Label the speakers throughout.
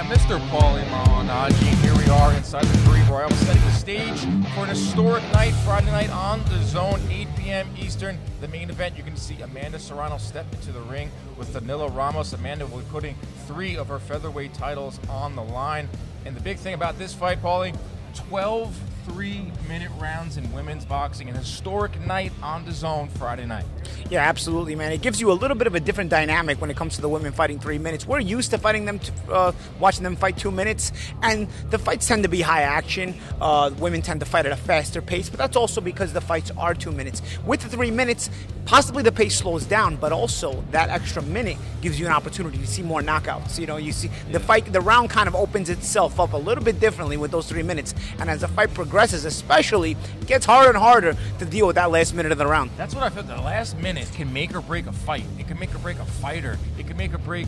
Speaker 1: am Mr. Paulie Malignaggi, and here we are inside the Caribe Royale, setting the stage for an historic night, Friday night on DAZN, 8 p.m. Eastern. The main event, you can see Amanda Serrano step into the ring with Danila Ramos. Amanda will be putting 3 of her featherweight titles on the line. And the big thing about this fight, Paulie, 12 3-minute rounds in women's boxing, an historic night on DAZN Friday night.
Speaker 2: Yeah, absolutely, man. It gives you a little bit of a different dynamic when it comes to the women fighting 3 minutes. We're used to fighting them, watching them fight 2 minutes, and the fights tend to be high action. Women tend to fight at a faster pace, but that's also because the fights are 2 minutes. With the 3 minutes, possibly the pace slows down, but also that extra minute gives you an opportunity to see more knockouts. You know, you see the round kind of opens itself up a little bit differently with those 3 minutes, and as the fight progresses, especially, it gets harder and harder to deal with that last minute of the round.
Speaker 1: That's what I feel. The last minute can make or break a fight. It can make or break a fighter. It can make or break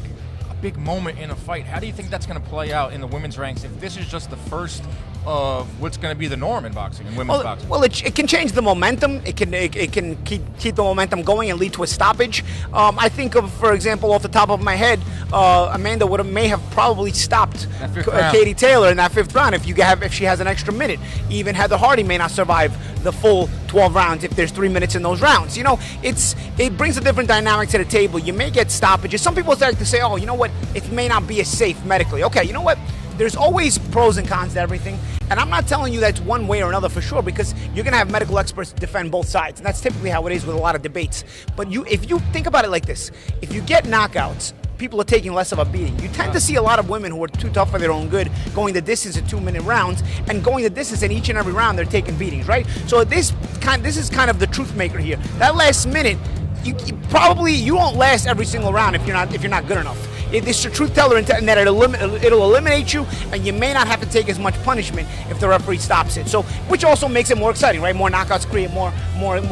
Speaker 1: a big moment in a fight. How do you think that's going to play out in the women's ranks if this is just the first of what's going to be the norm in boxing, in women's boxing?
Speaker 2: Well, it can change the momentum. It can keep the momentum going and lead to a stoppage. I think of, for example, off the top of my head, Amanda may have probably stopped Katie Taylor in that 5th round if she has an extra minute. Even Heather Hardy may not survive the full 12 rounds if there's 3 minutes in those rounds. You know, it brings a different dynamic to the table. You may get stoppages. Some people like to say, oh, you know what, it may not be as safe medically. Okay, you know what? There's always pros and cons to everything, and I'm not telling you that's one way or another for sure, because you're going to have medical experts defend both sides, and that's typically how it is with a lot of debates. But if you think about it like this, if you get knockouts, people are taking less of a beating. You tend to see a lot of women who are too tough for their own good going the distance in 2-minute rounds, and going the distance in each and every round they're taking beatings, right? So this is kind of the truth maker here. That last minute, you won't last every single round if you're not good enough. It's a truth teller in that it'll eliminate you, and you may not have to take as much punishment if the referee stops it. So, which also makes it more exciting, right? More knockouts create more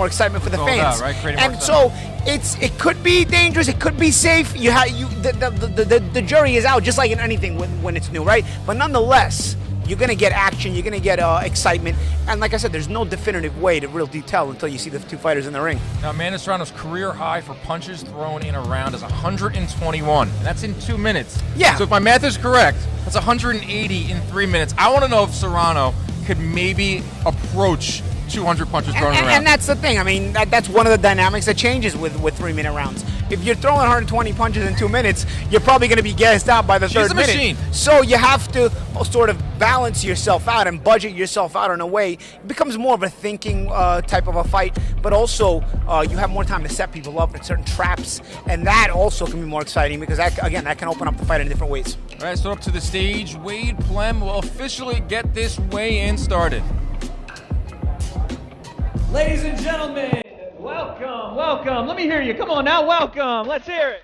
Speaker 2: excitement for the fans.
Speaker 1: Right?
Speaker 2: And so it could be dangerous, it could be safe. The jury is out, just like in anything when it's new, right? But nonetheless, you're going to get action, you're going to get excitement, and like I said, there's no definitive way to really tell until you see the 2 fighters in the ring.
Speaker 1: Now, Amanda Serrano's career high for punches thrown in a round is 121, and that's in 2 minutes.
Speaker 2: Yeah.
Speaker 1: So if my math is correct, that's 180 in 3 minutes. I want to know if Serrano could maybe approach 200 punches thrown in a round.
Speaker 2: And that's the thing. I mean, that's one of the dynamics that changes with 3-minute rounds. If you're throwing 120 punches in 2 minutes, you're probably going to be gassed out by the third minute.
Speaker 1: Machine.
Speaker 2: So you have to sort of balance yourself out and budget yourself out in a way. It becomes more of a thinking type of a fight, but also you have more time to set people up in certain traps, and that also can be more exciting because that can open up the fight in different ways.
Speaker 1: All right, so up to the stage, Wade Plem will officially get this weigh-in started.
Speaker 3: Ladies and gentlemen, welcome, welcome. Let me hear you. Come on now, welcome. Let's hear it.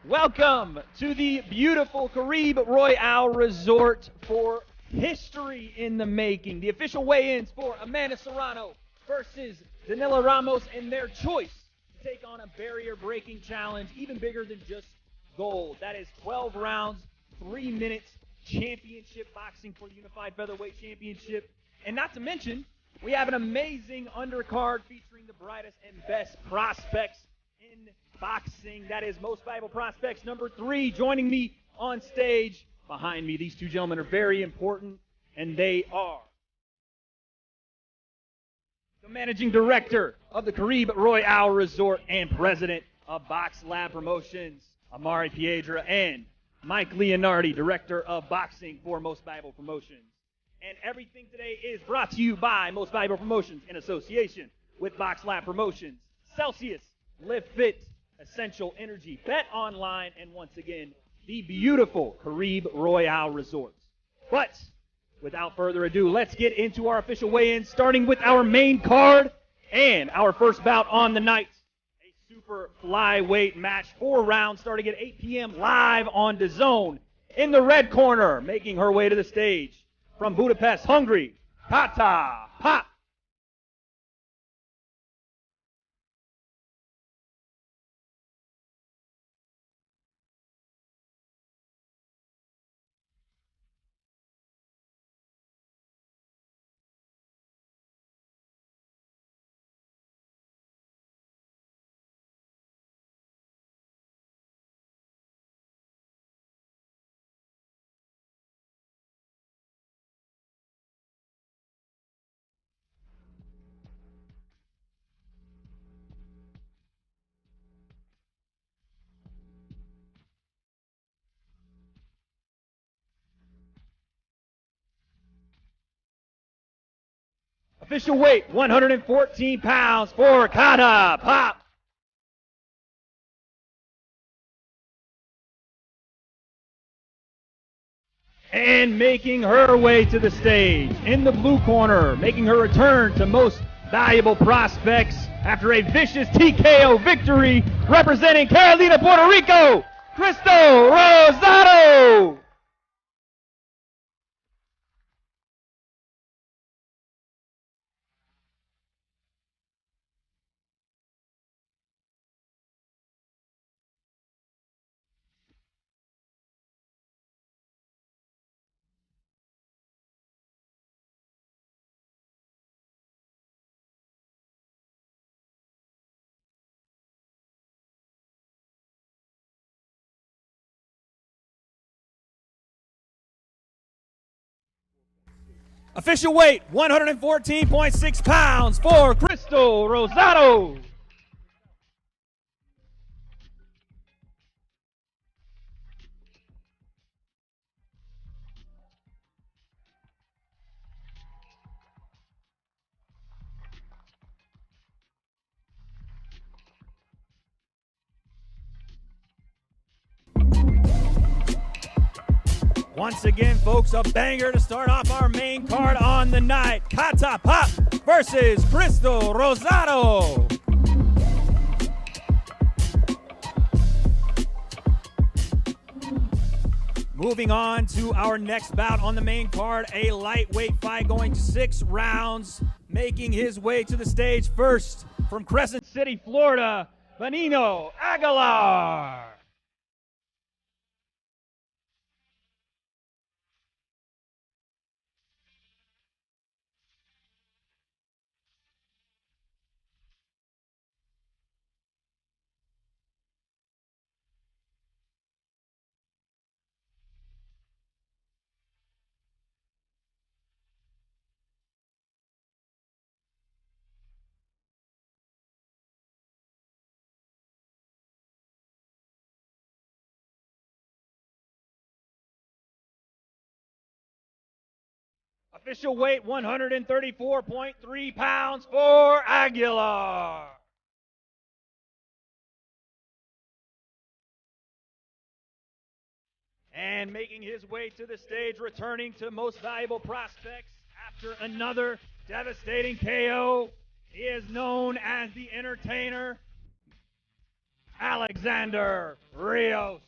Speaker 3: Welcome to the beautiful Caribe Royale Resort for history in the making. The official weigh-ins for Amanda Serrano versus Danila Ramos, and their choice to take on a barrier-breaking challenge, even bigger than just gold. That is 12 rounds, 3 minutes, championship boxing for Unified Featherweight Championship. And not to mention, we have an amazing undercard featuring the brightest and best prospects in boxing. That is Most Valuable Prospects number 3 joining me on stage. Behind me, these 2 gentlemen are very important, and they are the Managing Director of the Caribe Royale Resort and President of Box Lab Promotions, Amari Piedra, and Mike Leonardi, Director of Boxing for Most Valuable Promotions. And everything today is brought to you by Most Valuable Promotions in association with Box Lab Promotions, Celsius, Live Fit, Essential Energy, Bet Online, and once again, the beautiful Caribe Royale Resorts. But without further ado, let's get into our official weigh-in, starting with our main card and our first bout on the night. A super flyweight match, 4 rounds, starting at 8 p.m. live on DAZN. In the red corner, making her way to the stage, from Budapest, Hungary, Kata Pop. Official weight, 114 pounds for Kata Pop. And making her way to the stage in the blue corner, making her return to Most Valuable Prospects after a vicious TKO victory, representing Carolina, Puerto Rico, Cristo Rosado. Official weight, 114.6 pounds for Cristo Rosado. Once again, folks, a banger to start off our main card on the night. Kata Pop versus Cristo Rosado. Moving on to our next bout on the main card, a lightweight fight going to 6 rounds. Making his way to the stage first from Crescent City, Florida, Benigno Aguilar. Official weight, 134.3 pounds for Aguilar. And making his way to the stage, returning to Most Valuable Prospects after another devastating KO. He is known as the Entertainer, Alexander Rios.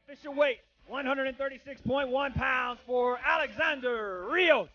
Speaker 3: Official weight, 136.1 pounds for Alexander Rios.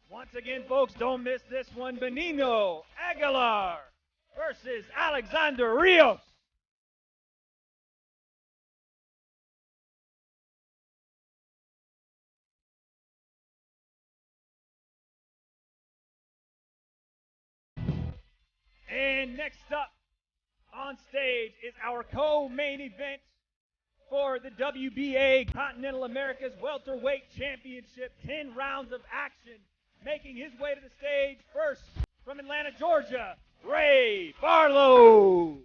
Speaker 3: Once again, folks, don't miss this one. Benigno Aguilar versus Alexander Rios. And next up on stage is our co-main event for the WBA Continental Americas Welterweight Championship. 10 rounds of action. Making his way to the stage first from Atlanta, Georgia, Ray Barlow.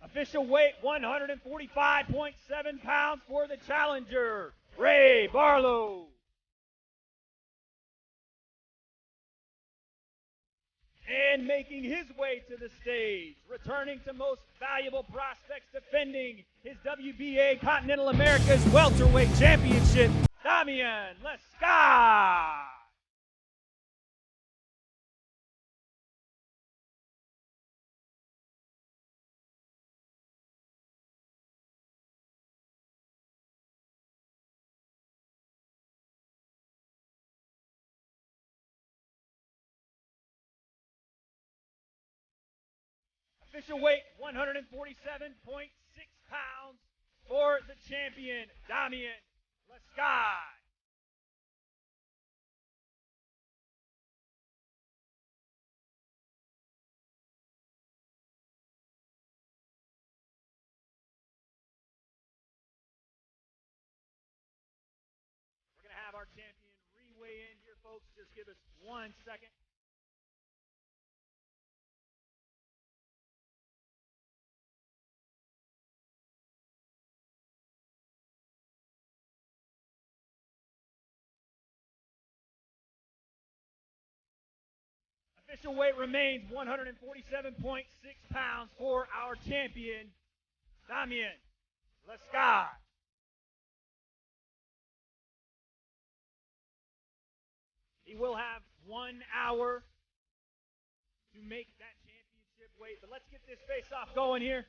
Speaker 3: Official weight, 145.7 pounds for the challenger, Ray Barlow. And making his way to the stage, returning to most valuable prospects, defending his WBA Continental America's welterweight championship, Damian Lesca. Official weight 147.6 pounds for the champion, Damian Lesca. We're going to have our champion re-weigh in here, folks. Just give us 1 second. Official weight remains 147.6 pounds for our champion, Damian Lesca. He will have 1 hour to make that championship weight, but let's get this face-off going here.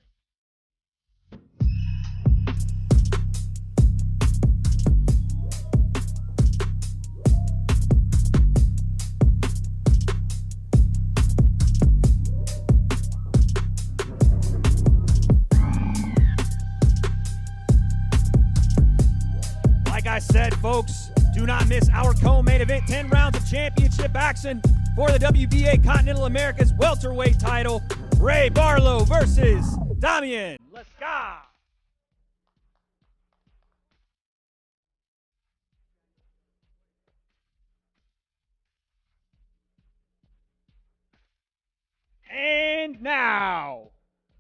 Speaker 3: Like I said, folks, do not miss our co-main event, 10 rounds of championship action for the WBA Continental America's welterweight title. Ray Barlow versus Damian Lesca. And now,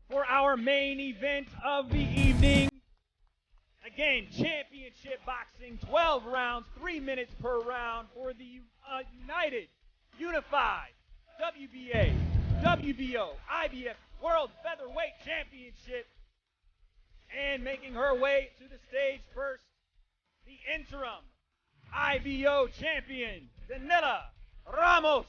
Speaker 3: for our main event of the evening, again, championship boxing, 12 rounds, 3 minutes per round for the United, Unified, WBA, WBO, IBF World Featherweight Championship. And making her way to the stage first, the interim IBO champion, Danila Ramos.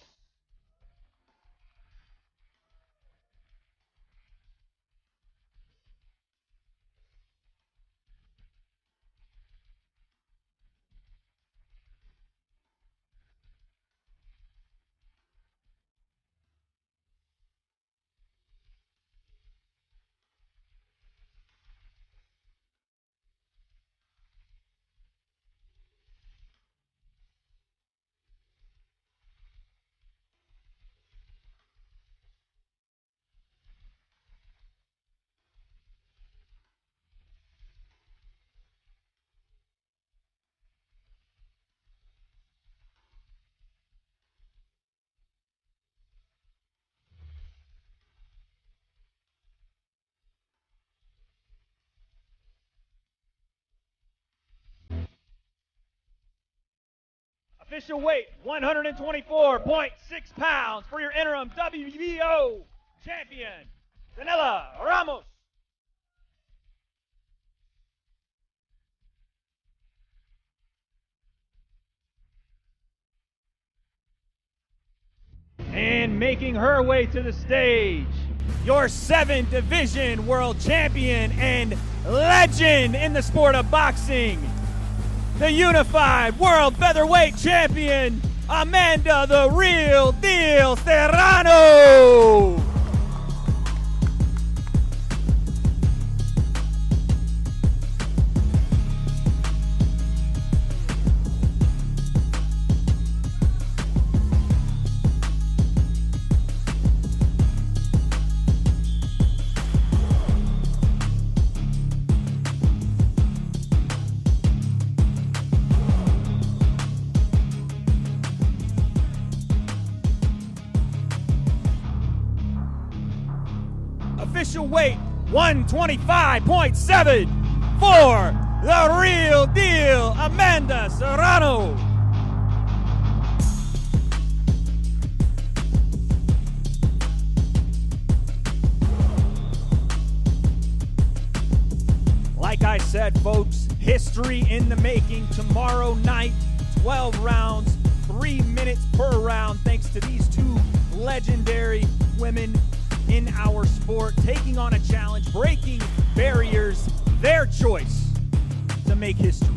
Speaker 3: Official weight, 124.6 pounds for your interim WBO champion, Danila Ramos. And making her way to the stage, your 7th division world champion and legend in the sport of boxing, the unified world featherweight champion, Amanda the Real Deal Serrano. Official weight, 125.7 for the real deal, Amanda Serrano. Like I said, folks, history in the making. Tomorrow night, 12 rounds, 3 minutes per round, thanks to these two legendary women in our sport, taking on a challenge, breaking barriers, their choice to make history.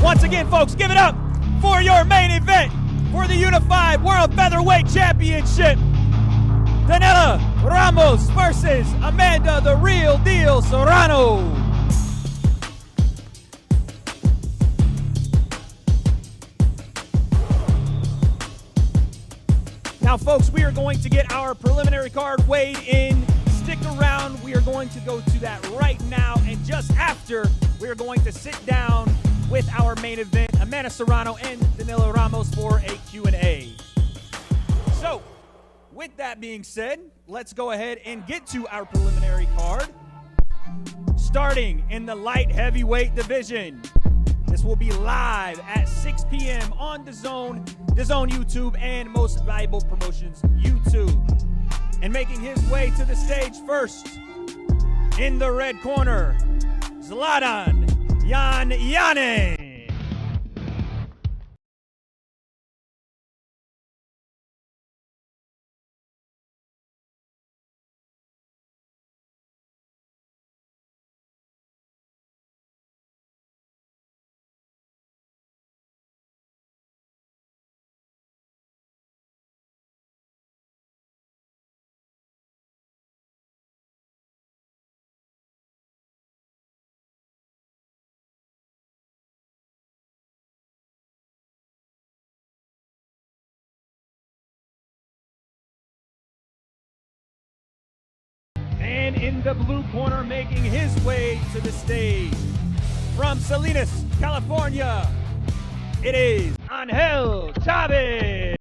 Speaker 3: Once again, folks, give it up for your main event for the Unified World Featherweight Championship. Danila Ramos versus Amanda the Real Deal Serrano. Now, folks, we are going to get our preliminary card weighed in. Stick around. We are going to go to that right now. And just after, we are going to sit down with our main event, Amanda Serrano and Danila Ramos, for a Q&A. So, with that being said, let's go ahead and get to our preliminary card. Starting in the light heavyweight division. This will be live at 6 p.m. on DAZN, DAZN YouTube, and Most Valuable Promotions YouTube. And making his way to the stage first, in the red corner, Zlatan Janjanić. And in the blue corner, making his way to the stage, from Salinas, California, it is Angel Chavez.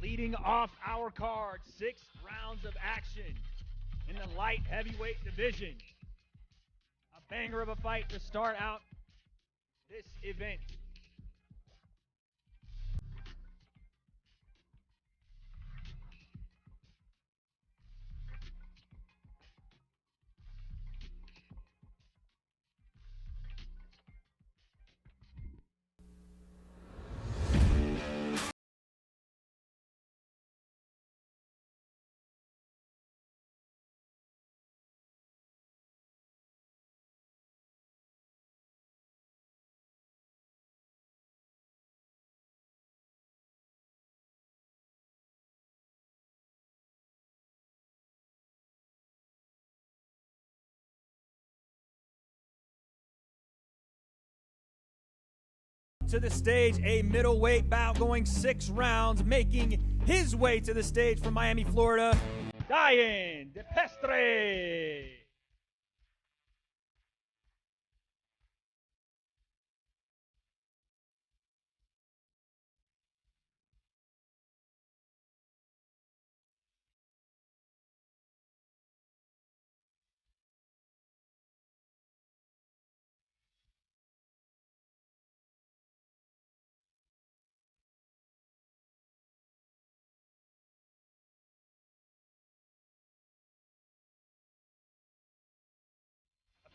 Speaker 3: Leading off our card, 6 rounds of action in the light heavyweight division. A banger of a fight to start out this event. To the stage, a middleweight bout going 6 rounds, making his way to the stage from Miami, Florida, Diane DePestre.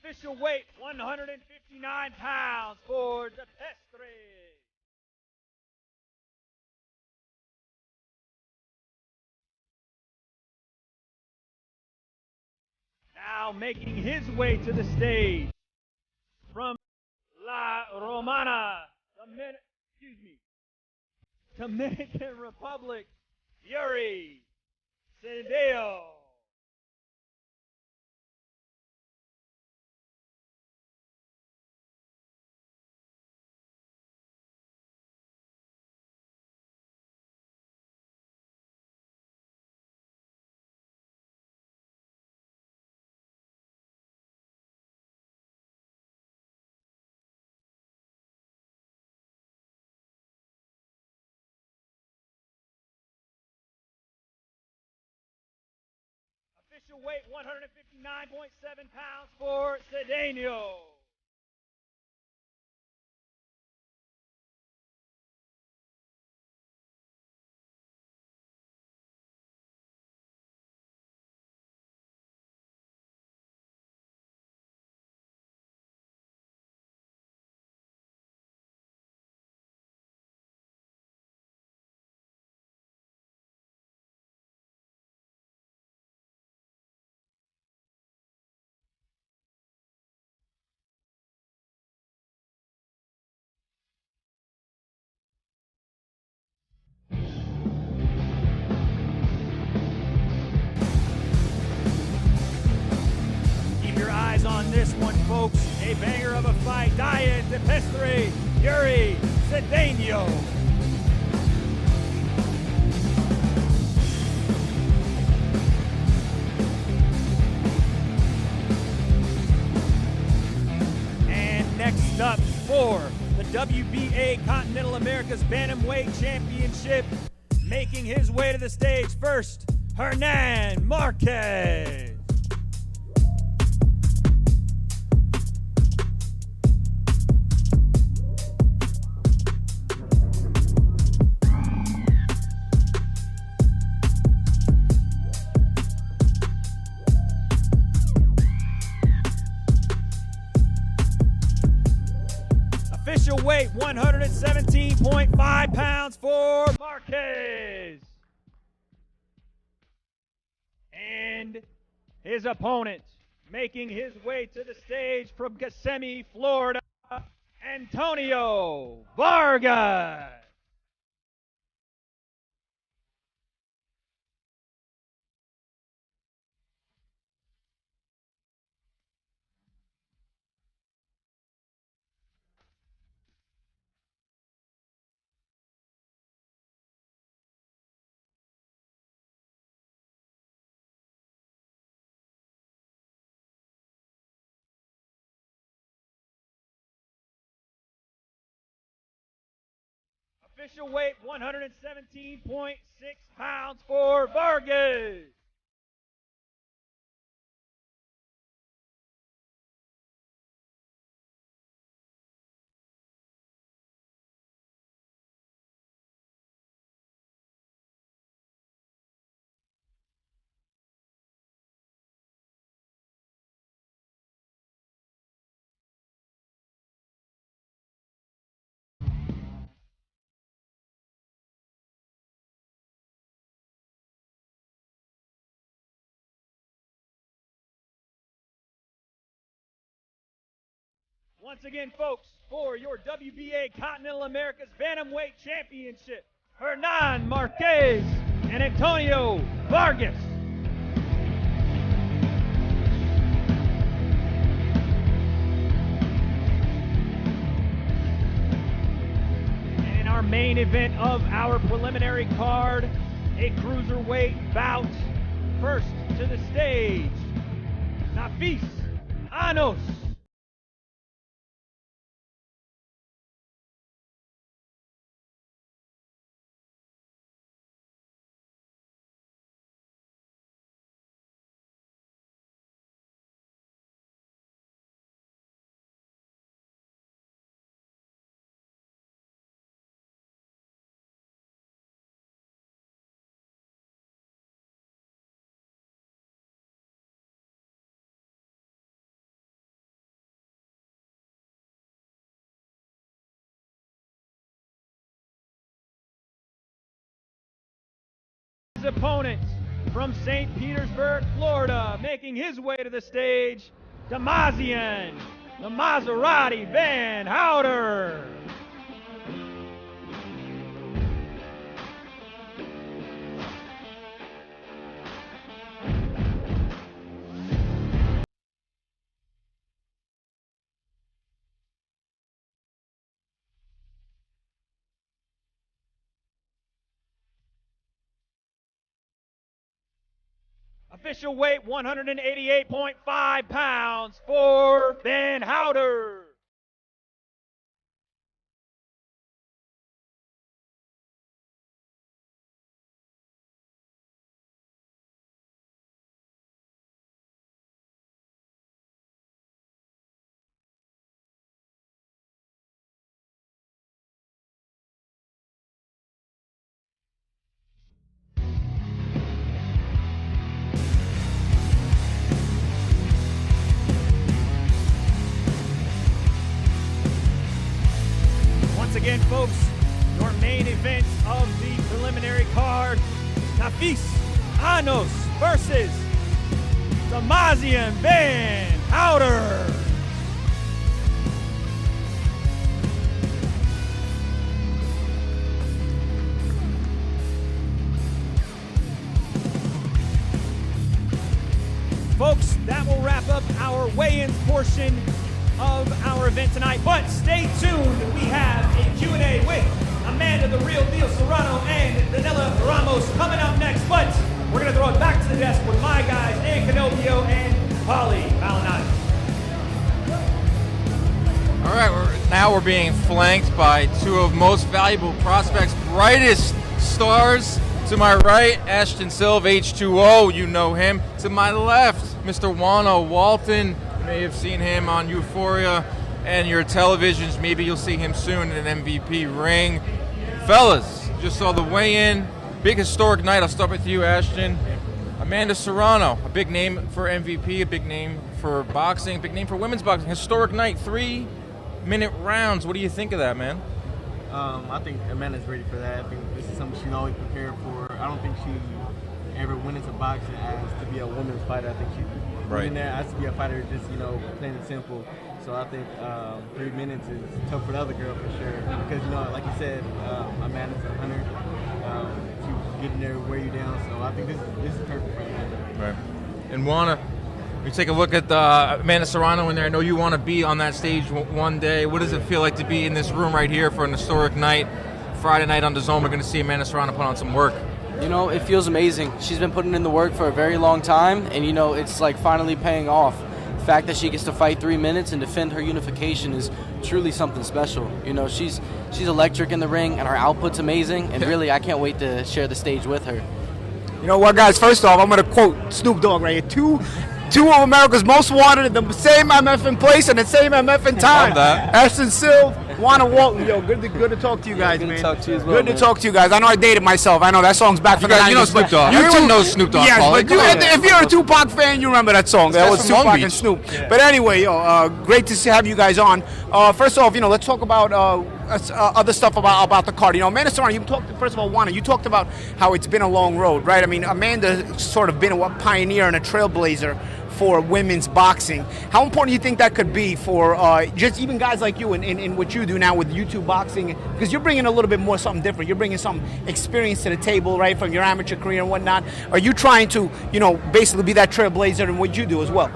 Speaker 3: Official weight, 159 pounds for De Pestre. Now making his way to the stage from La Romana, Dominican Republic, Yuri Cedeo. Official weight, 159.7 pounds for Cedeno. Keep your eyes on this one, folks. A banger of a fight. DAZN, De Pestre, Yuri Cedeno. And next up for the WBA Continental America's Bantamweight Championship, making his way to the stage first, Hernan Marquez. Official weight, 117.5 pounds for Marquez. And his opponent, making his way to the stage from Kissimmee, Florida, Antonio Vargas. Official weight, 117.6 pounds for Vargas. Once again, folks, for your WBA Continental America's Bantamweight Championship, Hernan Marquez and Antonio Vargas. And in our main event of our preliminary card, a cruiserweight bout. First to the stage, Nafis Anos. opponent from St. Petersburg, Florida, making his way to the stage, DAZN, the Maserati Van Houter. Official weight 188.5 pounds for Van Houter. Once again, folks, your main event of the preliminary card, Nafis Anos versus DAZN Van Houter. Folks, that will wrap up our weigh-ins portion of our event tonight, but stay tuned. We have a Q&A with Amanda the Real Deal Serrano and Danila Ramos coming up next, but we're going to throw it back to the desk with my guys, Dan Canopio and Polly Malinati.
Speaker 1: All right, now we're being flanked by two of most valuable prospects, brightest stars. To my right, Ashton Silva, H2O, you know him. To my left, Mr. Wano Walton. You may have seen him on Euphoria and your televisions. Maybe you'll see him soon in an MVP ring. Fellas, just saw the weigh-in. Big historic night. I'll start with you, Ashton. Amanda Serrano, a big name for MVP, a big name for boxing, a big name for women's boxing. Historic night, 3-minute rounds. What do you think of that, man?
Speaker 4: I think Amanda's ready for that. I think this is something she's always prepared for. I don't think she ever went into boxing as to be a women's fighter. I think she went in there as to be a fighter, just, you know, plain and simple. So I think 3 minutes is tough for the other girl for sure. Because, you know, like you said, Amanda's a hunter. She's getting there, wear you down. So I think this is perfect for Amanda.
Speaker 1: Right. And Juana, you take a look at Amanda Serrano in there. I know you want to be on that stage one day. What does it feel like to be in this room right here for an historic night? Friday night on DAZN, we're going to see Amanda Serrano put on some work.
Speaker 5: You know, it feels amazing. She's been putting in the work for a very long time, and, you know, it's like finally paying off. The fact that she gets to fight 3 minutes and defend her unification is truly something special. You know, she's electric in the ring, and her output's amazing, and really I can't wait to share the stage with her.
Speaker 2: You know what, guys? First off, I'm going to quote Snoop Dogg right here. Two of America's most wanted, the same MF in place and the same MF in time.
Speaker 1: Love that.
Speaker 2: Ashton Silva, Juana Walton. Yo, good to talk to you guys, man.
Speaker 5: Good to talk to you as well,
Speaker 2: Good to talk to you guys. I know I dated myself. I know that song's back from the 90s.
Speaker 1: You know Snoop Dogg. Everyone knows Snoop Dogg.
Speaker 2: Yes,
Speaker 1: Paulie.
Speaker 2: but if you're a Tupac fan, you remember that song. That was Tupac and Snoop. Yeah. But anyway, great to have you guys on. First off, let's talk about other stuff about the card. Amanda Serrano, you talked, first of all, Juana, you talked about how it's been a long road, right? I mean, Amanda's sort of been a pioneer and a trailblazer for women's boxing. How important do you think that could be for just even guys like you in what you do now with YouTube boxing? Because you're bringing a little bit more something different. You're bringing some experience to the table, right, from your amateur career and whatnot. Are you trying to, basically be that trailblazer in what you do as well?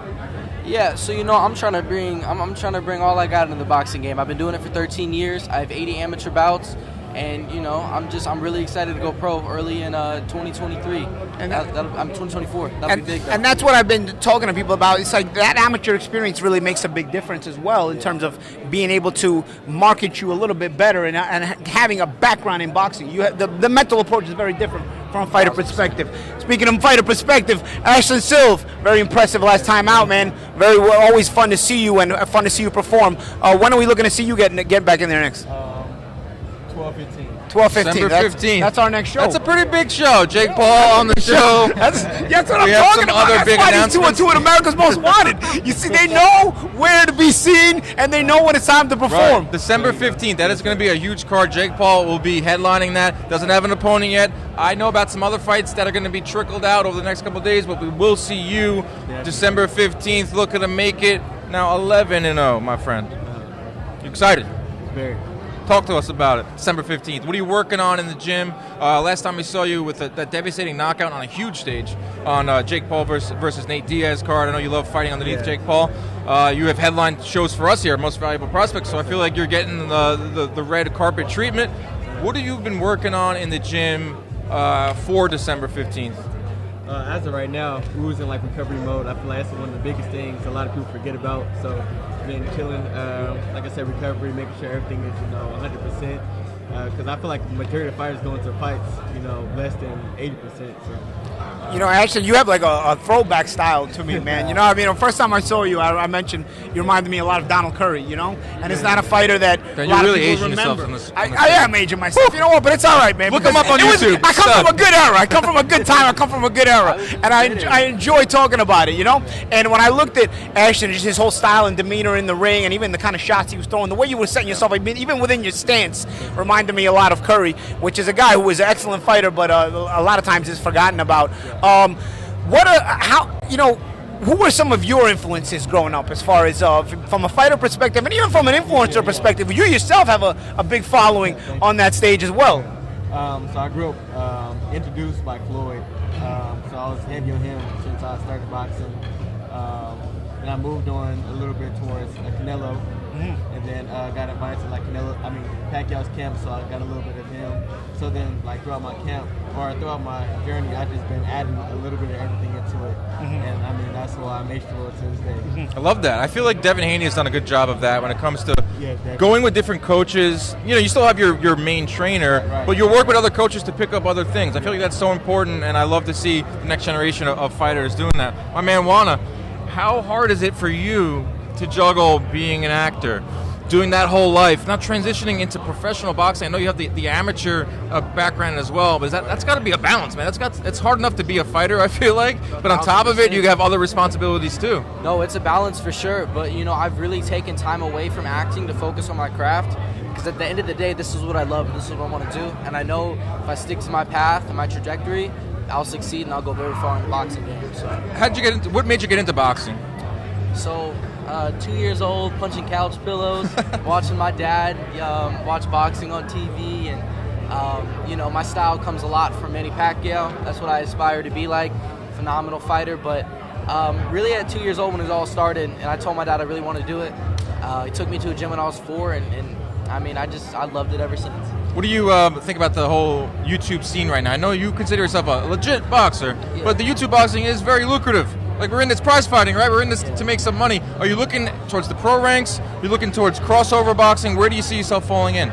Speaker 5: Yeah, so I'm trying to bring all I got into the boxing game. I've been doing it for 13 years. I have 80 amateur bouts. And I'm really excited to go pro early in 2023. And I'm 2024. That'll be big.
Speaker 2: And that's what I've been talking to people about. It's like that amateur experience really makes a big difference as well in terms of being able to market you a little bit better and having a background in boxing. You have, the mental approach is very different from a fighter perspective. Speaking of fighter perspective, Ashton Silva, very impressive last time out, man. Always fun to see you and fun to see you perform. When are we looking to see you get back in there next?
Speaker 4: 12-15.
Speaker 2: 12/15.
Speaker 1: December 15th.
Speaker 2: That's our next show.
Speaker 1: That's a pretty big show. Jake Paul on the show.
Speaker 2: That's what
Speaker 1: We
Speaker 2: I'm
Speaker 1: have
Speaker 2: talking
Speaker 1: some
Speaker 2: about.
Speaker 1: other
Speaker 2: That's
Speaker 1: big
Speaker 2: why these
Speaker 1: announcements.
Speaker 2: two are America's Most Wanted. You see, they know where to be seen, and they know when it's time to perform.
Speaker 1: Right. December 15th. That is going to be a huge card. Jake Paul will be headlining that. Doesn't have an opponent yet. I know about some other fights that are going to be trickled out over the next couple of days, but we will see you December 15th looking to make it now 11-0, my friend. You excited?
Speaker 4: Very.
Speaker 1: Talk to us about it. December 15th. What are you working on in the gym? Last time we saw you with that devastating knockout on a huge stage on Jake Paul versus Nate Diaz card. I know you love fighting underneath Jake Paul. You have headline shows for us here, Most Valuable Prospects, so I feel like you're getting the red carpet treatment. What have you been working on in the gym for December 15th?
Speaker 4: As of right now, Wu's in like recovery mode. I feel like that's one of the biggest things a lot of people forget about. So, been chilling, like I said, recovery, making sure everything is 100%. Because I feel like the majority of fighters go into fights, less than 80%. So.
Speaker 2: Actually, you have like a throwback style to me, man. You know what I mean? The first time I saw you, I mentioned you reminded me a lot of Donald Curry, and it's not a fighter that a lot of people remember. I am aging myself. You know what? But it's all right, man.
Speaker 1: Look him up on YouTube.
Speaker 2: I come from a good era. I come from a good time. I come from a good era. And I enjoy talking about it, And when I looked at Ashton, just his whole style and demeanor in the ring and even the kind of shots he was throwing, the way you were setting yourself, even within your stance, reminded me a lot of Curry, which is a guy who was an excellent fighter, but a lot of times is forgotten about. Who were some of your influences growing up as far as from a fighter perspective and even from an influencer perspective? You yourself have a big following on that stage as well.
Speaker 4: So I grew up introduced by Floyd. So I was heavy on him since I started boxing. And I moved on a little bit towards Canelo. And then got invited to Pacquiao's camp, so I got a little bit of him. So then, throughout my camp or throughout my journey, I've just been adding a little bit of everything into it. And that's why I'm H2O to this day.
Speaker 1: I love that. I feel like Devin Haney has done a good job of that when it comes to going with different coaches. You still have your main trainer, but you work with other coaches to pick up other things. I feel like that's so important, and I love to see the next generation of fighters doing that. My man Juana, how hard is it for you to juggle being an actor, doing that whole life, not transitioning into professional boxing? I know you have the amateur background as well, but that's got to be a balance, man. It's hard enough to be a fighter, I feel like, but on top of it, you have other responsibilities too.
Speaker 5: No, it's a balance for sure, but I've really taken time away from acting to focus on my craft, because at the end of the day, this is what I love, and this is what I want to do, and I know if I stick to my path and my trajectory, I'll succeed and I'll go very far in the boxing game. So,
Speaker 1: what made you get into boxing?
Speaker 5: So, 2 years old, punching couch pillows, watching my dad watch boxing on TV, and my style comes a lot from Manny Pacquiao. That's what I aspire to be like, phenomenal fighter. But really at 2 years old when it all started, and I told my dad I really wanted to do it. He took me to a gym when I was 4, and I loved it ever since.
Speaker 1: What do you think about the whole YouTube scene right now? I know you consider yourself a legit boxer, but the YouTube boxing is very lucrative. We're in this prize fighting, right? We're in this to make some money. Are you looking towards the pro ranks? You're looking towards crossover boxing? Where do you see yourself falling in?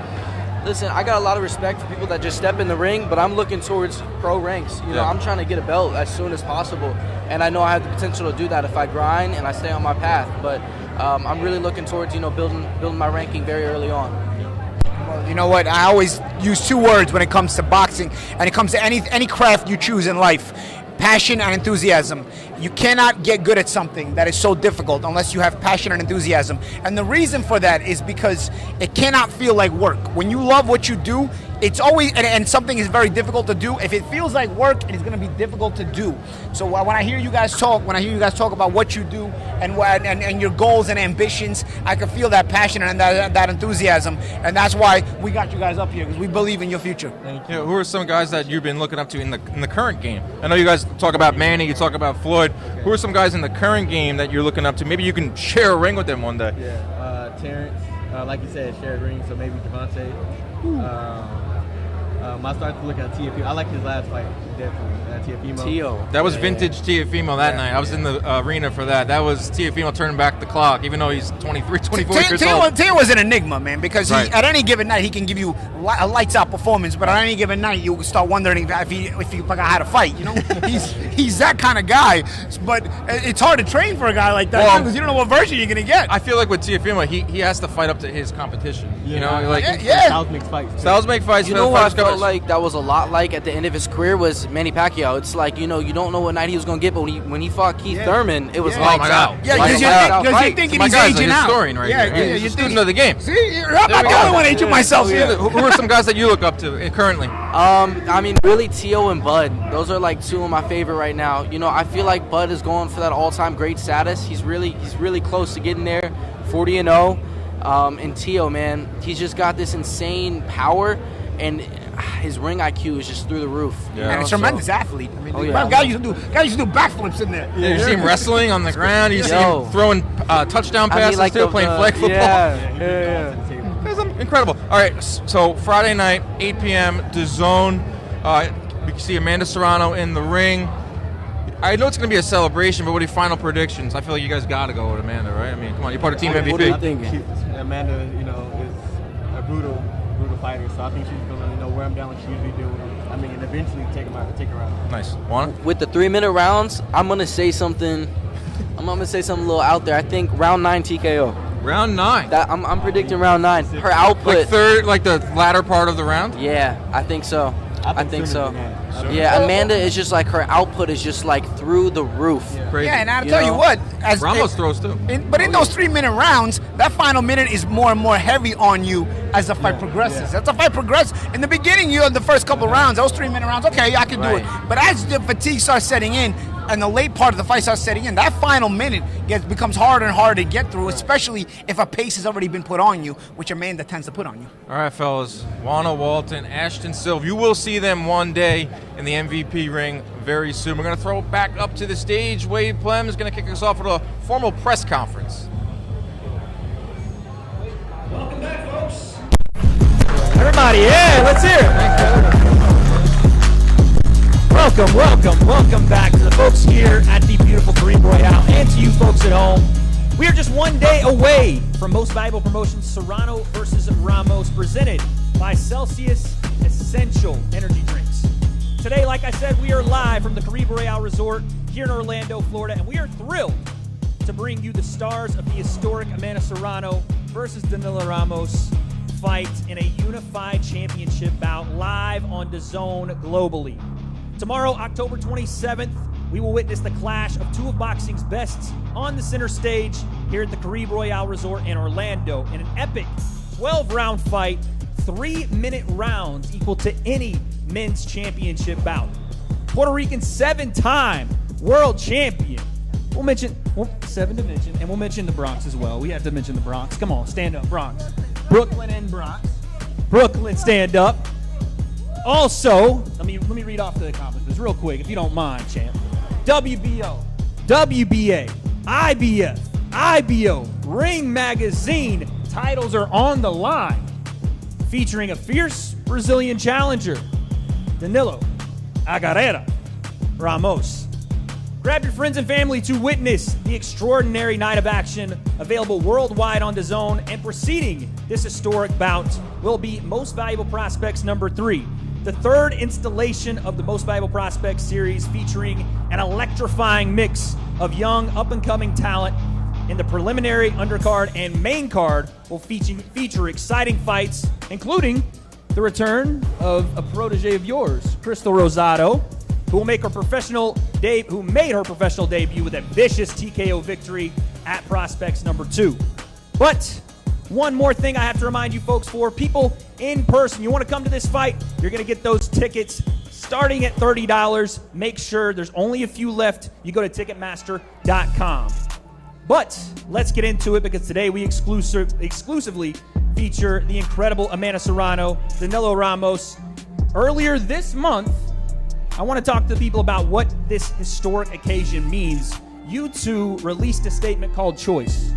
Speaker 5: Listen, I got a lot of respect for people that just step in the ring, but I'm looking towards pro ranks. I'm trying to get a belt as soon as possible, and I know I have the potential to do that if I grind and I stay on my path. But I'm really looking towards building my ranking very early on.
Speaker 2: Well, you know what? I always use two words when it comes to boxing, and it comes to any craft you choose in life: passion and enthusiasm. You cannot get good at something that is so difficult unless you have passion and enthusiasm. And the reason for that is because it cannot feel like work. When you love what you do, it's always, and something is very difficult to do, if it feels like work, it is going to be difficult to do. So when I hear you guys talk, about what you do and your goals and ambitions, I can feel that passion and that enthusiasm. And that's why we got you guys up here, because we believe in your future.
Speaker 1: Thank you. Who are some guys that you've been looking up to in the current game? I know you guys talk about Manny, you talk about Floyd. Who are some guys in the current game that you're looking up to? Maybe you can share a ring with them one day.
Speaker 4: Yeah, Terrence, like you said, shared ring, so maybe Javante. I started to look at TFU. I like his last fight. Definitely.
Speaker 5: Tio.
Speaker 1: That was vintage Tiafimo that night. I was in the arena for that. That was Tiafimo turning back the clock, even though he's 23, 24 years old.
Speaker 2: Tio was an enigma, man, because at any given night he can give you a lights-out performance, but at any given night you start wondering if he had a fight. You know, he's that kind of guy. But it's hard to train for a guy like that because you don't know what version you're gonna get.
Speaker 1: I feel like with Tiafimo, he has to fight up to his competition. You know,
Speaker 4: Styles make fights.
Speaker 1: Styles make fights.
Speaker 5: You know what I felt like that was a lot like at the end of his career was Manny Pacquiao. It's like, you know, you don't know what night he was going to get, but when he fought Keith Thurman, it was lights out.
Speaker 2: Yeah, because you're thinking he's aging out.
Speaker 1: He's a student of the game.
Speaker 2: See, I'm not the only one aging myself.
Speaker 1: Who are some guys that you look up to currently?
Speaker 5: I mean, really, Tio and Bud. Those are like two of my favorite right now. You know, I feel like Bud is going for that all-time great status. He's really close to getting there, 40-0. And Tio, man, he's just got this insane power, and his ring IQ is just through the roof.
Speaker 2: Yeah, and a tremendous athlete. I mean, guy used to do backflips in there.
Speaker 1: Yeah, you see him wrestling on the ground. You see him throwing touchdown passes playing flag football.
Speaker 5: Yeah.
Speaker 1: That's incredible. All right, so Friday night, 8 p.m., DAZN. We can see Amanda Serrano in the ring. I know it's going to be a celebration, but what are your final predictions? I feel like you guys got to go with Amanda, right? I mean, come on, you're part of Team MVP.
Speaker 5: What are you thinking?
Speaker 4: Amanda, is a brutal fighter, so I think she's going to wear him down like she usually do. I mean, and eventually take her out.
Speaker 1: Nice. Juan?
Speaker 5: With the 3-minute rounds, I'm going to say something. I'm going to say something a little out there. I think round 9 TKO.
Speaker 1: Round 9.
Speaker 5: I'm predicting round 9. Her output.
Speaker 1: Like third, like the latter part of the round?
Speaker 5: Yeah, I think so. I think so. Yeah, Amanda is just like, her output is just like through the roof.
Speaker 1: Crazy.
Speaker 2: Yeah, and I'll tell you what.
Speaker 1: Ramos throws too.
Speaker 2: But in those 3-minute rounds, that final minute is more and more heavy on you as the fight progresses. As the fight progresses, in the beginning, you have the first couple rounds, those 3-minute rounds, okay, I can do it. But as the fatigue starts setting in, and the late part of the fight starts setting in, that final minute becomes harder and harder to get through, especially if a pace has already been put on you, which Amanda tends to put on you.
Speaker 1: All right, fellas. Juana Walton, Ashton Silva. You will see them one day in the MVP ring very soon. We're going to throw it back up to the stage. Wade Plem is going to kick us off with a formal press conference.
Speaker 3: Welcome back, folks. Everybody, let's hear it. Welcome back to the folks here at the beautiful Kareem Royale and to you folks at home. We are just one day away from Most Valuable Promotions Serrano versus Ramos, presented by Celsius Essential Energy Drinks. Today, like I said, we are live from the Kareem Royale Resort here in Orlando, Florida, and we are thrilled to bring you the stars of the historic Amanda Serrano versus Danila Ramos fight in a unified championship bout live on DAZN globally. Tomorrow, October 27th, we will witness the clash of two of boxing's best on the center stage here at the Kareem Royale Resort in Orlando in an epic 12-round fight, 3-minute rounds equal to any men's championship bout. Puerto Rican 7-time world champion. We'll mention 7 to mention, and we'll mention the Bronx as well. We have to mention the Bronx. Come on, stand up, Bronx. Brooklyn and Bronx. Brooklyn, stand up. Also, let me read off the accomplishments real quick, if you don't mind, champ. WBO, WBA, IBF, IBO, Ring Magazine titles are on the line, featuring a fierce Brazilian challenger, Danilo Ramos. Grab your friends and family to witness the extraordinary night of action available worldwide on DAZN, and preceding this historic bout will be Most Valuable Prospects number 3. The third installation of the Most Valuable Prospects series, featuring an electrifying mix of young, up-and-coming talent in the preliminary, undercard, and main card, will feature exciting fights, including the return of a protege of yours, Crystal Rosado, who made her professional debut with a vicious TKO victory at Prospects number 2. But one more thing I have to remind you folks, for people in person, you want to come to this fight, you're going to get those tickets starting at $30. Make sure there's only a few left. You go to Ticketmaster.com. But let's get into it, because today we exclusively feature the incredible Amanda Serrano, Danilo Ramos. Earlier this month, I want to talk to people about what this historic occasion means. You two released a statement called Choice.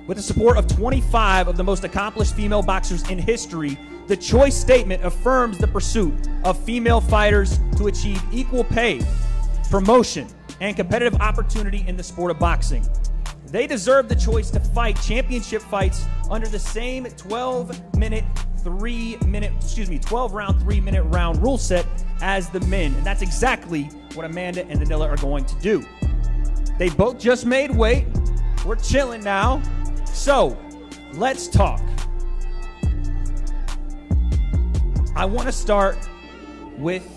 Speaker 3: With the support of 25 of the most accomplished female boxers in history, The choice statement affirms the pursuit of female fighters to achieve equal pay, promotion, and competitive opportunity in the sport of boxing. They deserve the choice to fight championship fights under the same 12-round 3-minute round rule set as the men. And that's exactly what Amanda and Danila are going to do. They both just made weight. We're chilling now. So, let's talk. I want to start with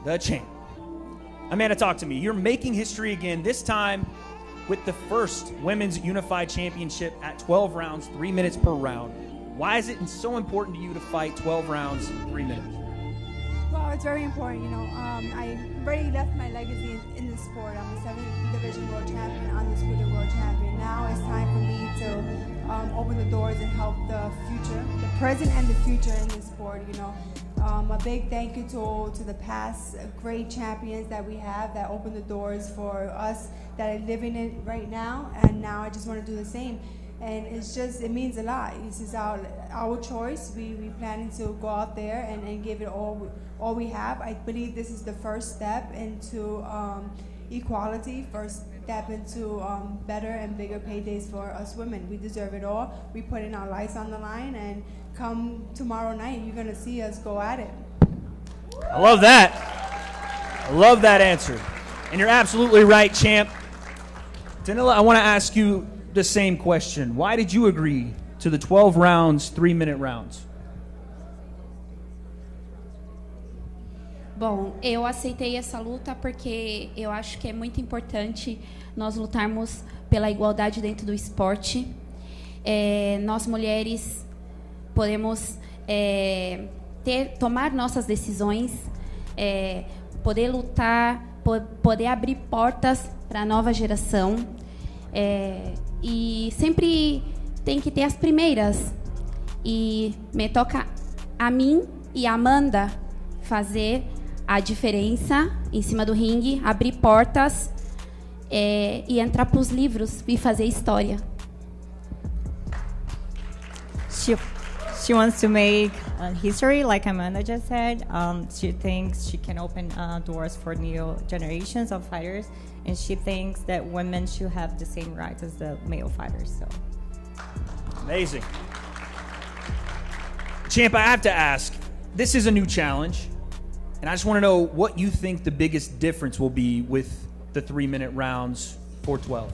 Speaker 3: the champ. Amanda, talk to me. You're making history again, this time with the first Women's Unified Championship at 12 rounds, 3 minutes per round. Why is it so important to you to fight 12 rounds, 3 minutes?
Speaker 6: Well, it's very important, you know. I already left my legacy in the sport. I'm a 7th division world champion, undisputed world champion. Now it's time for me to open the doors and help the future, the present and the future in this sport, you know. A big thank you to the past great champions that we have that opened the doors for us that are living it right now, and now I just want to do the same. And it means a lot. This is our choice. We planning to go out there and give it all we have. I believe this is the first step into equality, first step into better and bigger paydays for us women. We deserve it all. We put in our lives on the line, and come tomorrow night, you're gonna see us go at it.
Speaker 3: I love that. I love that answer. And you're absolutely right, champ. Danila, I want to ask you the same question. Why did you agree to the 12 rounds, 3-minute rounds?
Speaker 7: Bom, eu aceitei essa luta porque eu acho que é muito importante nós lutarmos pela igualdade dentro do esporte. Nós mulheres podemos tomar nossas decisões, poder lutar, poder abrir portas para a nova geração. E sempre tem que ter as primeiras. E me toca a mim e a Amanda fazer a diferença em cima do ringue, abrir portas e entrar para os livros e fazer história.
Speaker 8: She wants to make history, like Amanda just said. She thinks she can open doors for new generations of fighters, and she thinks that women should have the same rights as the male fighters. So,
Speaker 3: amazing. Champ, I have to ask, this is a new challenge, and I just want to know what you think the biggest difference will be with the 3-minute rounds for 12.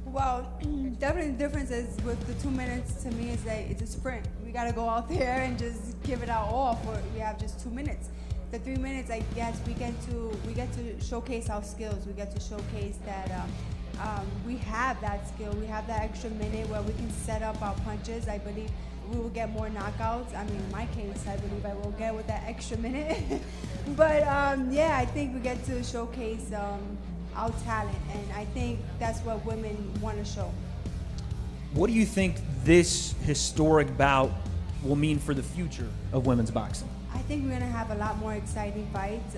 Speaker 6: Well, definitely the difference is with the 2 minutes, to me, is that it's a sprint. We got to go out there and just give it our all. We have just 2 minutes. The 3 minutes, I guess, we get to showcase our skills. We get to showcase that we have that skill. We have that extra minute where we can set up our punches. I believe we will get more knockouts. I mean, in my case, I believe I will get with that extra minute. But yeah, I think we get to showcase our talent, and I think that's what women want to show.
Speaker 3: What do you think this historic bout will mean for the future of women's boxing?
Speaker 6: I think we're going to have a lot more exciting fights.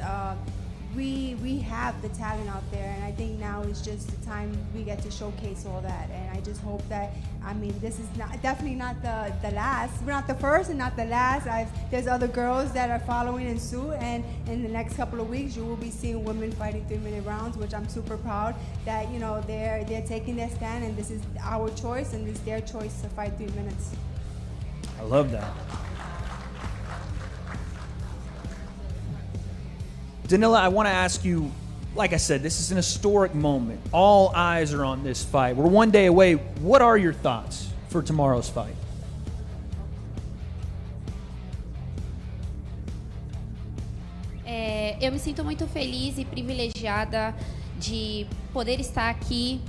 Speaker 6: We have the talent out there, and I think now is just the time we get to showcase all that. And I just hope that, I mean, this is definitely not the last. We're not the first and not the last. There's other girls that are following in suit, and in the next couple of weeks, you will be seeing women fighting 3-minute rounds, which I'm super proud that, you know, they're taking their stand, and this is our choice, and it's their choice to fight 3 minutes.
Speaker 3: I love that. Danila, I want to ask you, like I said, this is an historic moment. All eyes are on this fight. We're one day away. What are your thoughts for tomorrow's fight?
Speaker 7: Eu me sinto muito feliz e privilegiada de poder estar aqui.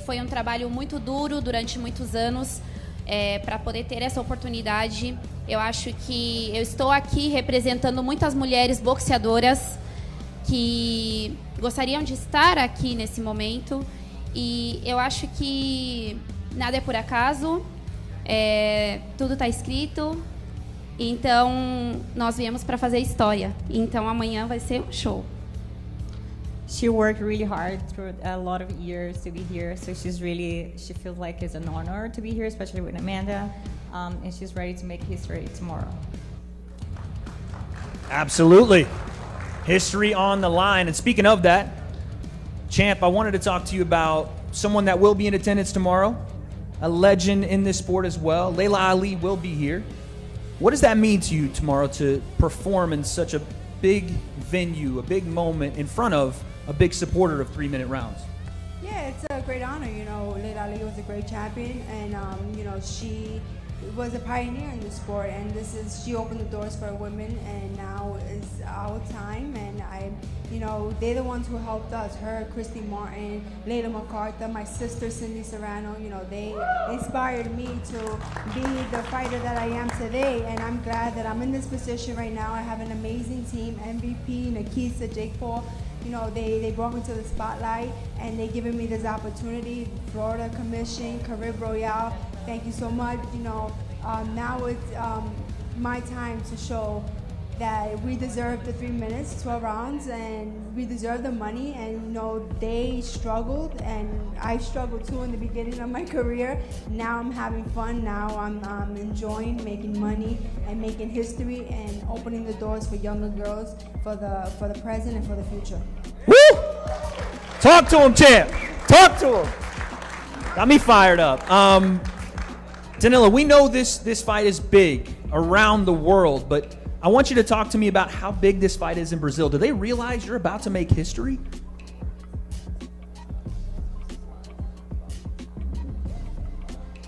Speaker 7: Foi um trabalho muito duro durante muitos anos para poder ter essa oportunidade. Eu acho que eu estou aqui representando muitas mulheres boxeadoras que gostariam de estar aqui nesse momento. E eu acho que nada é por acaso, tudo está escrito. Então, nós viemos para fazer história. Então, amanhã vai ser um show.
Speaker 8: She worked really hard through a lot of years to be here, so she feels like it's an honor to be here, especially with Amanda. and she's ready to make history tomorrow.
Speaker 3: Absolutely. History on the line. And speaking of that, Champ, I wanted to talk to you about someone that will be in attendance tomorrow, a legend in this sport as well. Layla Ali will be here. What does that mean to you tomorrow to perform in such a big venue, a big moment in front of a big supporter of 3-minute rounds?
Speaker 6: Yeah, it's a great honor. You know, Layla Ali was a great champion, and you know, she was a pioneer in the sport, and she opened the doors for women, and now is our time. And you know, they're the ones who helped us. Her, Christy Martin, Layla MacArthur, my sister Cindy Serrano. You know, they inspired me to be the fighter that I am today, and I'm glad that I'm in this position right now. I have an amazing team: MVP, Nakisa, Jake Paul. You know, they brought me to the spotlight, and they given me this opportunity. Florida Commission, Carib Royale, thank you so much. You know, now it's my time to show that we deserve the 3 minutes, 12 rounds, and we deserve the money. And you know, they struggled, and I struggled too in the beginning of my career. Now I'm having fun. Now I'm enjoying making money and making history and opening the doors for younger girls for the present and for the future.
Speaker 3: Woo! Talk to him, Champ. Talk to him. Got me fired up. Danila, we know this fight is big around the world, but I want you to talk to me about how big this fight is in Brazil. Do they realize you're about to make history?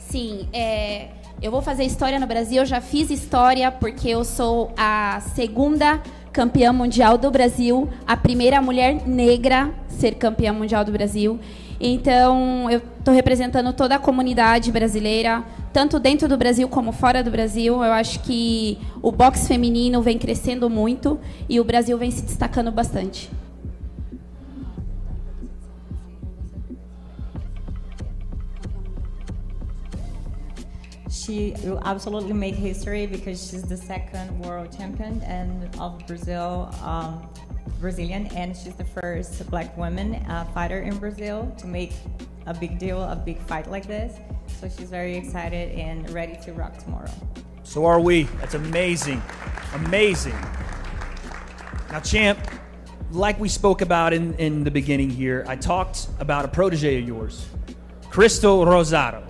Speaker 7: Sim, eu vou fazer história no Brasil. Eu já fiz história porque eu sou a segunda campeã mundial do Brasil, a primeira mulher negra a ser campeã mundial do Brasil. Então, eu estou representando toda a comunidade brasileira, tanto dentro do Brasil como fora do Brasil. Eu acho que o boxe feminino vem crescendo muito e o Brasil vem se destacando bastante.
Speaker 8: She will absolutely make history because she's the second world champion of Brazil, Brazilian, and she's the first black woman fighter in Brazil to make a big deal, a big fight like this. So she's very excited and ready to rock tomorrow.
Speaker 3: So are we. That's amazing. Amazing. Now, Champ, like we spoke about in the beginning here, I talked about a protege of yours, Crystal Rosado.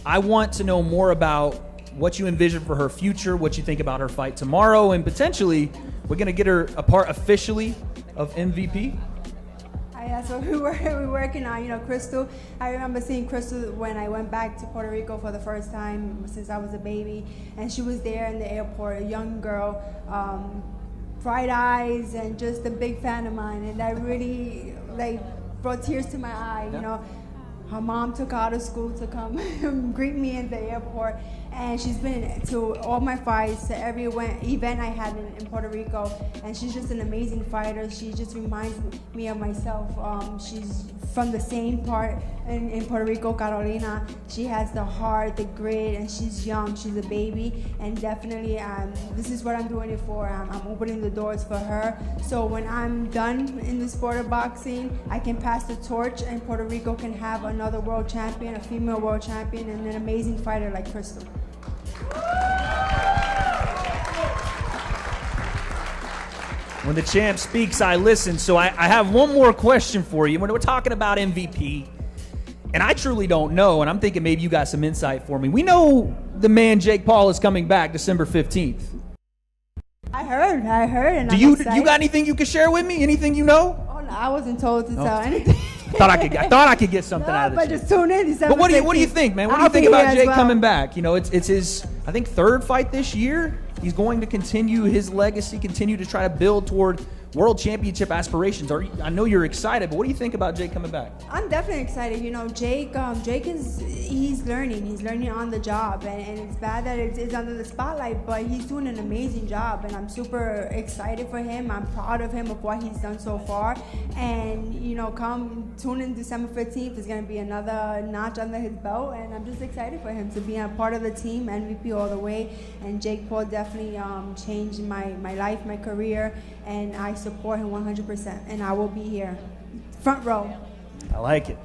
Speaker 3: I want to know more about what you envision for her future, what you think about her fight tomorrow, and potentially we're going to get her a part officially of MVP.
Speaker 6: Yeah, so we're working on, you know, Crystal. I remember seeing Crystal when I went back to Puerto Rico for the first time since I was a baby, and she was there in the airport, a young girl, bright eyes, and just a big fan of mine, and that really brought tears to my eye. You know, her mom took her out of school to come greet me at the airport, and she's been to all my fights, to every event I had in Puerto Rico, and she's just an amazing fighter. She just reminds me of myself. She's from the same part in Puerto Rico, Carolina. She has the heart, the grit, and she's young. She's a baby, and definitely this is what I'm doing it for. I'm opening the doors for her. So when I'm done in the sport of boxing, I can pass the torch, and Puerto Rico can have another world champion, a female world champion, and an amazing fighter like Crystal.
Speaker 3: When the champ speaks, I listen. So I have one more question for you. When we're talking about MVP, and I truly don't know, and I'm thinking maybe you got some insight for me. We know the man Jake Paul is coming back December 15th.
Speaker 6: I heard, and
Speaker 3: Do you got anything you can share with me? Anything you know?
Speaker 6: Oh no, I wasn't told to tell anything.
Speaker 3: I thought I could get something out of
Speaker 6: but
Speaker 3: this.
Speaker 6: just tune in.
Speaker 3: But what do you think, man? What do you think about Jake coming back? You know, it's his, I think, third fight this year. He's going to continue his legacy, continue to try to build toward world championship aspirations. I know you're excited, but what do you think about Jake coming back?
Speaker 6: I'm definitely excited. You know, Jake he's learning on the job, and it's bad that it's under the spotlight, but he's doing an amazing job, and I'm super excited for him. I'm proud of him of what he's done so far, and you know, tune in December 15th is going to be another notch under his belt, and I'm just excited for him to be a part of the team, MVP all the way. And Jake Paul definitely changed my life, my career, and I support him 100%, and I will be here, front row.
Speaker 3: I like it.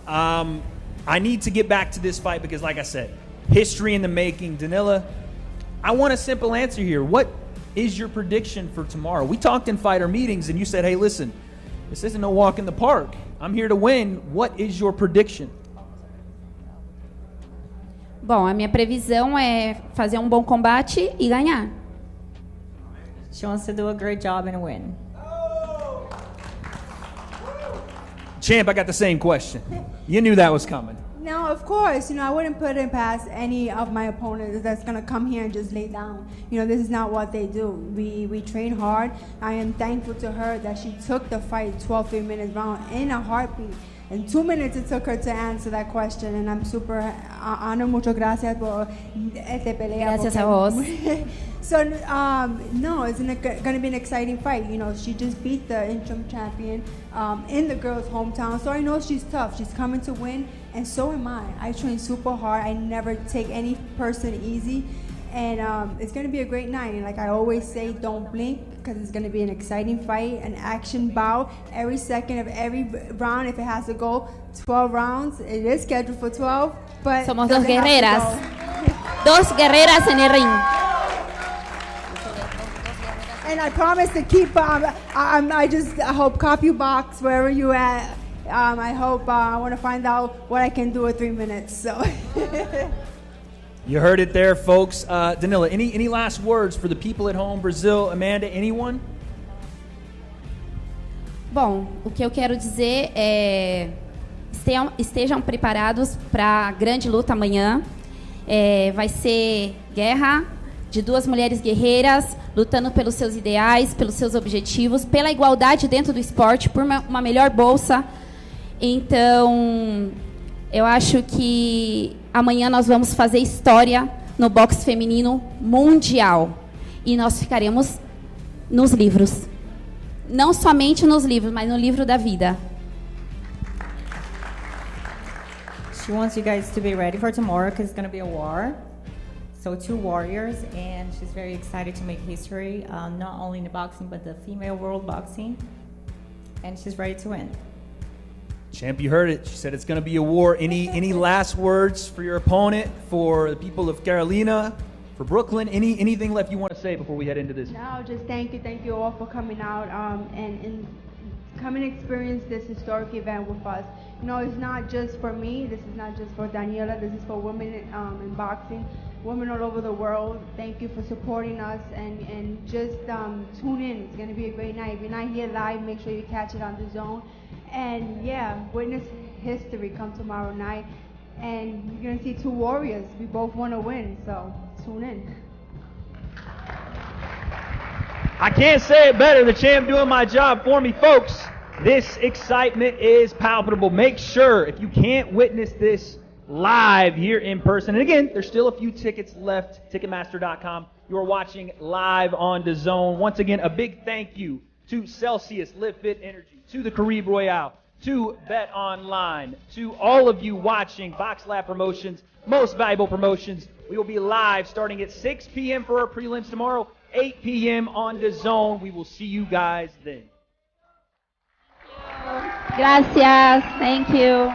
Speaker 3: I need to get back to this fight because, like I said, history in the making. Danila, I want a simple answer here. What is your prediction for tomorrow? We talked in fighter meetings and you said, hey, listen, this isn't no walk in the park. I'm here to win. What is your prediction?
Speaker 7: Bom, a minha previsão é fazer bom combate e ganhar.
Speaker 8: She wants to do a great job and win.
Speaker 3: Champ, I got the same question. You knew that was coming.
Speaker 6: No, of course. I wouldn't put it past any of my opponents that's going to come here and just lay down. This is not what they do. We train hard. I am thankful to her that she took the fight 12 3-minute round in a heartbeat. In 2 minutes, it took her to answer that question, and I'm super honored. Muchas gracias por esta pelea.
Speaker 7: Gracias a vos.
Speaker 6: So, no, it's going to be an exciting fight. She just beat the interim champion in the girl's hometown, so I know she's tough. She's coming to win, and so am I. I train super hard. I never take any person easy, and it's going to be a great night. And like I always say, don't blink, because it's going to be an exciting fight, an action bout. Every second of every round, if it has to go 12 rounds, it is scheduled for 12, but
Speaker 7: somos dos guerreras. Dos guerreras en el ring.
Speaker 6: And I promise to keep. I hope copy box wherever you at. I hope I want to find out what I can do in 3 minutes. So.
Speaker 3: You heard it there, folks. Danila, any last words for the people at home, Brazil, Amanda, anyone?
Speaker 7: Bom, o que eu quero dizer é estejam preparados para a grande luta amanhã. Vai ser guerra de duas mulheres guerreiras lutando pelos seus ideais, pelos seus objetivos, pela igualdade dentro do esporte, por uma melhor bolsa. Então, eu acho que amanhã nós vamos fazer história no boxe feminino mundial. E nós ficaremos nos livros. Não somente nos livros, mas no livro da vida.
Speaker 8: She wants you guys to be ready for tomorrow because it's going to be a war. So 2 warriors, and she's very excited to make history, not only in the boxing, but the female world boxing. And she's ready to win.
Speaker 3: Champ, you heard it. She said it's going to be a war. Any last words for your opponent, for the people of Carolina, for Brooklyn? Anything left you want to say before we head into this?
Speaker 6: No, just thank you all for coming out and come and experience this historic event with us. It's not just for me. This is not just for Danila. This is for women in boxing, women all over the world. Thank you for supporting us and just tune in. It's going to be a great night. If you're not here live, make sure you catch it on DAZN. And yeah, witness history come tomorrow night. And you're going to see 2 warriors. We both want to win, so tune in.
Speaker 3: I can't say it better. The champ doing my job for me, folks. This excitement is palpable. Make sure, if you can't witness this live here in person, and again, there's still a few tickets left, Ticketmaster.com. You are watching live on DAZN. Once again, a big thank you to Celsius, Live Fit Energy, to the Caribe Royale, to Bet Online, to all of you watching Box Lab Promotions, Most Valuable Promotions. We will be live starting at 6 p.m. for our prelims tomorrow, 8 p.m. on DAZN. We will see you guys then.
Speaker 7: Gracias. Thank you.